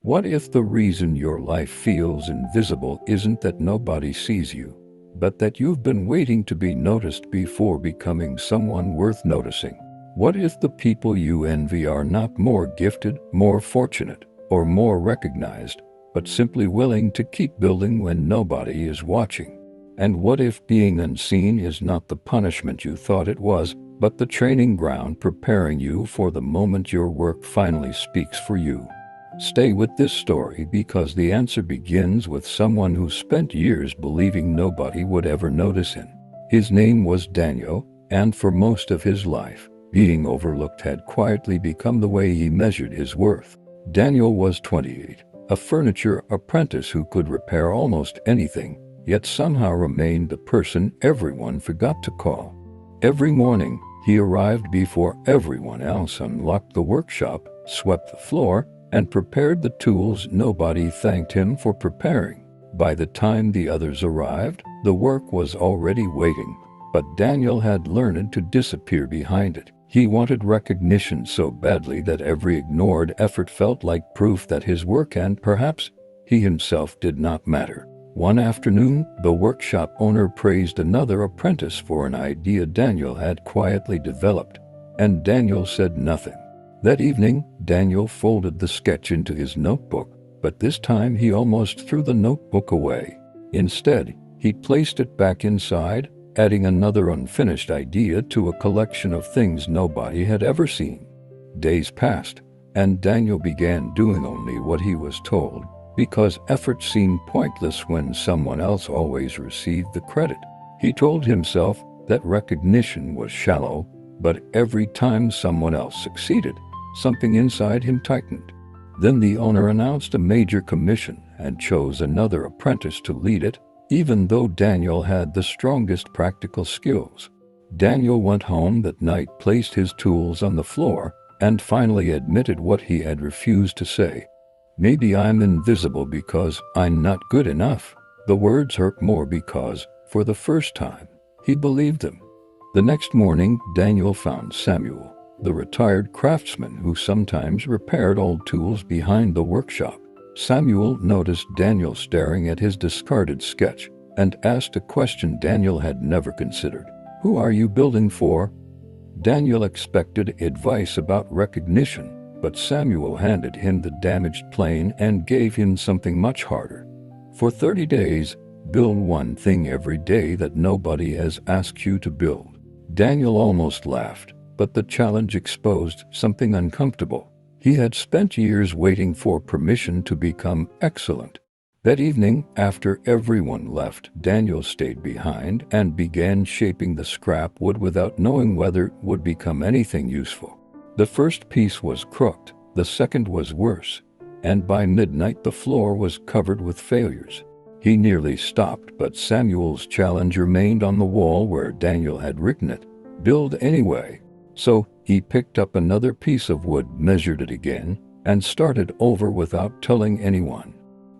What if the reason your life feels invisible isn't that nobody sees you, but that you've been waiting to be noticed before becoming someone worth noticing? What if the people you envy are not more gifted, more fortunate, or more recognized, but simply willing to keep building when nobody is watching? And what if being unseen is not the punishment you thought it was, but the training ground preparing you for the moment your work finally speaks for you? Stay with this story because the answer begins with someone who spent years believing nobody would ever notice him. His name was Daniel, and for most of his life, being overlooked had quietly become the way he measured his worth. Daniel was 28, a furniture apprentice who could repair almost anything, yet somehow remained the person everyone forgot to call. Every morning, he arrived before everyone else, unlocked the workshop, swept the floor, and prepared the tools nobody thanked him for preparing. By the time the others arrived, the work was already waiting, but Daniel had learned to disappear behind it. He wanted recognition so badly that every ignored effort felt like proof that his work and perhaps he himself did not matter. One afternoon, the workshop owner praised another apprentice for an idea Daniel had quietly developed, and Daniel said nothing. That evening, Daniel folded the sketch into his notebook, but this time he almost threw the notebook away. Instead, he placed it back inside, adding another unfinished idea to a collection of things nobody had ever seen. Days passed, and Daniel began doing only what he was told, because effort seemed pointless when someone else always received the credit. He told himself that recognition was shallow, but every time someone else succeeded, something inside him tightened. Then the owner announced a major commission and chose another apprentice to lead it, even though Daniel had the strongest practical skills. Daniel went home that night, placed his tools on the floor, and finally admitted what he had refused to say. "Maybe I'm invisible because I'm not good enough." The words hurt more because, for the first time, he believed them. The next morning, Daniel found Samuel, the retired craftsman who sometimes repaired old tools behind the workshop. Samuel noticed Daniel staring at his discarded sketch and asked a question Daniel had never considered. "Who are you building for?" Daniel expected advice about recognition, but Samuel handed him the damaged plane and gave him something much harder. For 30 days, build one thing every day that nobody has asked you to build. Daniel almost laughed, but the challenge exposed something uncomfortable. He had spent years waiting for permission to become excellent. That evening, after everyone left, Daniel stayed behind and began shaping the scrap wood without knowing whether it would become anything useful. The first piece was crooked, the second was worse, and by midnight the floor was covered with failures. He nearly stopped, but Samuel's challenge remained on the wall where Daniel had written it, "Build anyway." So he picked up another piece of wood, measured it again, and started over without telling anyone.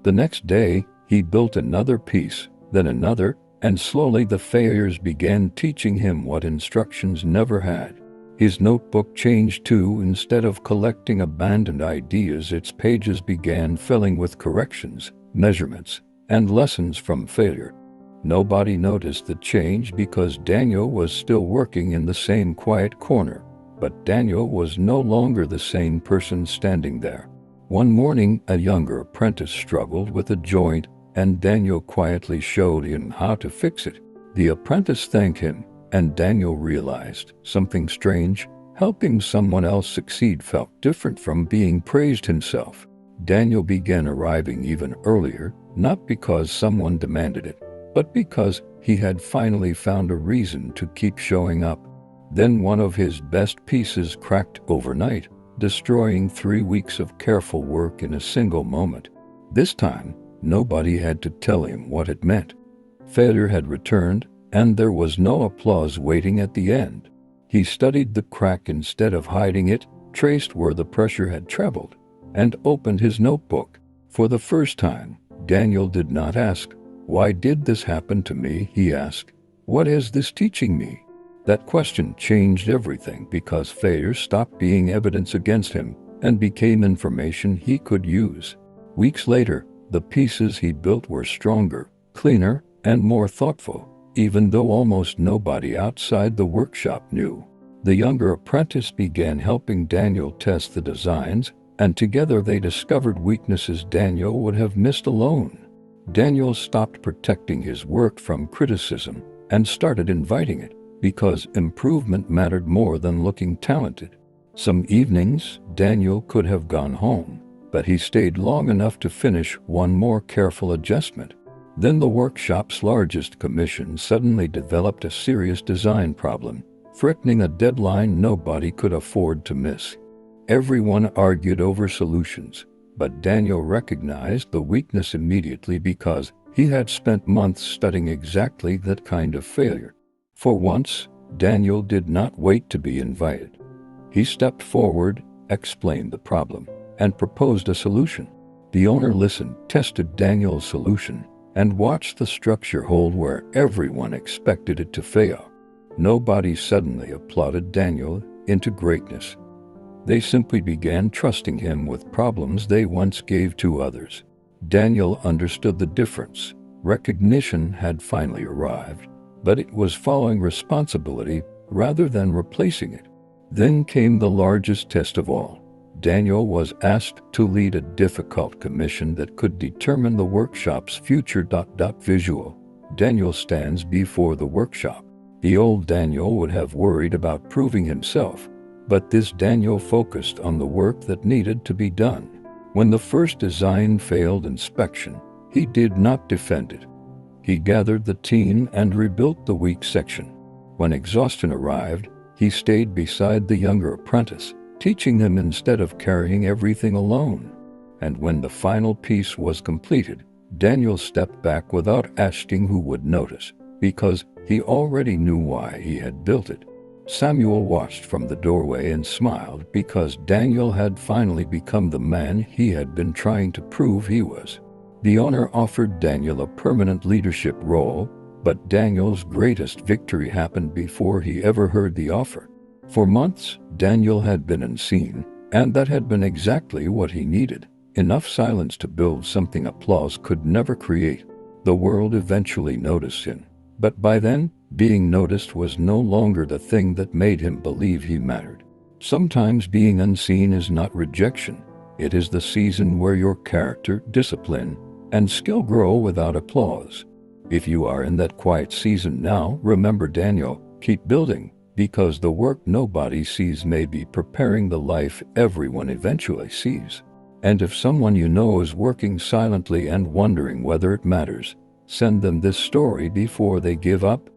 The next day, he built another piece, then another, and slowly the failures began teaching him what instructions never had. His notebook changed too. Instead of collecting abandoned ideas, its pages began filling with corrections, measurements, and lessons from failure. Nobody noticed the change because Daniel was still working in the same quiet corner, but Daniel was no longer the same person standing there. One morning, a younger apprentice struggled with a joint, and Daniel quietly showed him how to fix it. The apprentice thanked him, and Daniel realized something strange. Helping someone else succeed felt different from being praised himself. Daniel began arriving even earlier, not because someone demanded it, but because he had finally found a reason to keep showing up. Then one of his best pieces cracked overnight, destroying 3 weeks of careful work in a single moment. This time, nobody had to tell him what it meant. Failure had returned, and there was no applause waiting at the end. He studied the crack instead of hiding it, traced where the pressure had traveled, and opened his notebook. For the first time, Daniel did not ask, "Why did this happen to me?" He asked, "What is this teaching me?" That question changed everything because failure stopped being evidence against him and became information he could use. Weeks later, the pieces he built were stronger, cleaner, and more thoughtful, even though almost nobody outside the workshop knew. The younger apprentice began helping Daniel test the designs, and together they discovered weaknesses Daniel would have missed alone. Daniel stopped protecting his work from criticism and started inviting it, because improvement mattered more than looking talented. Some evenings, Daniel could have gone home, but he stayed long enough to finish one more careful adjustment. Then the workshop's largest commission suddenly developed a serious design problem, threatening a deadline nobody could afford to miss. Everyone argued over solutions, but Daniel recognized the weakness immediately because he had spent months studying exactly that kind of failure. For once, Daniel did not wait to be invited. He stepped forward, explained the problem, and proposed a solution. The owner listened, tested Daniel's solution, and watched the structure hold where everyone expected it to fail. Nobody suddenly applauded Daniel into greatness. They simply began trusting him with problems they once gave to others. Daniel understood the difference. Recognition had finally arrived, but it was following responsibility rather than replacing it. Then came the largest test of all. Daniel was asked to lead a difficult commission that could determine the workshop's future. Visual. Daniel stands before the workshop. The old Daniel would have worried about proving himself, but this Daniel focused on the work that needed to be done. When the first design failed inspection, he did not defend it. He gathered the team and rebuilt the weak section. When exhaustion arrived, he stayed beside the younger apprentice, teaching them instead of carrying everything alone. And when the final piece was completed, Daniel stepped back without asking who would notice, because he already knew why he had built it. Samuel watched from the doorway and smiled because Daniel had finally become the man he had been trying to prove he was. The owner offered Daniel a permanent leadership role, but Daniel's greatest victory happened before he ever heard the offer. For months, Daniel had been unseen, and that had been exactly what he needed. Enough silence to build something applause could never create. The world eventually noticed him, but by then, being noticed was no longer the thing that made him believe he mattered. Sometimes being unseen is not rejection. It is the season where your character, discipline, and skill grow without applause. If you are in that quiet season now, remember Daniel, keep building, because the work nobody sees may be preparing the life everyone eventually sees. And if someone you know is working silently and wondering whether it matters, send them this story before they give up.